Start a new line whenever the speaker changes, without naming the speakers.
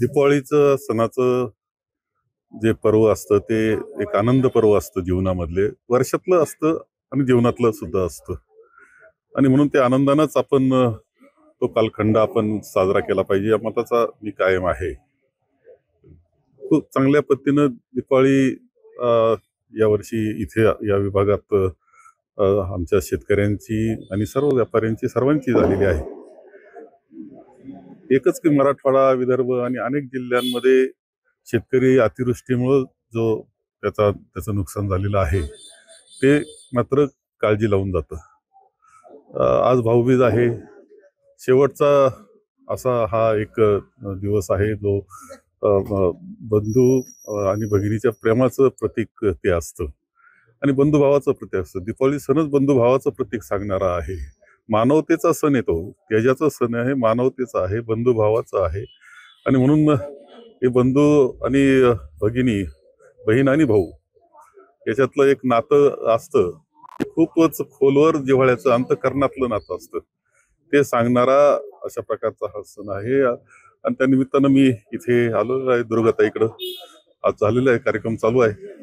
दिवाळीचं सणाचं जे पर्व असतं ते एक आनंद पर्व असतं जीवनामधले, वर्षातलं असतं आणि जीवनातलं सुद्धा असतं. आणि म्हणून ते आनंदानंच आपण तो कालखंड आपण साजरा केला पाहिजे या मताचा मी कायम आहे. खूप चांगल्या पद्धतीनं दिवाळी यावर्षी इथे या विभागात आमच्या शेतकऱ्यांची आणि सर्व व्यापाऱ्यांची सर्वांची झालेली आहे. एकच की मराठवाडा, विदर्भ आणि अनेक जिल्ह्यांमध्ये शेतकरी अतिवृष्टीमुळं त्याचं नुकसान झालेलं आहे, ते मात्र काळजी लावून जातं. आज भाऊबीज आहे. शेवटचा असा हा एक दिवस आहे जो बंधू आणि भगिनीच्या प्रेमाचं प्रतीक ते असतं आणि बंधुभावाचं प्रतीक असतं. दिवाळी सणच बंधुभावाचं प्रतीक सांगणारा आहे. मानवतेचा सण येतो, त्याच्याचा सण आहे, मानवतेचा आहे, बंधुभावाचा आहे. आणि म्हणून हे बंधू आणि भगिनी, बहीण आणि भाऊ याच्यातलं एक नातं असतं, खूपच खोलवर जिव्हाळ्याचं अंतःकरणातलं नातं असतं. ते सांगणारा अशा प्रकारचा हा सण आहे. आणि त्या निमित्तानं मी इथे आलो आहे दुर्गाताईकडं. आज झालेला आहे कार्यक्रम चालू आहे.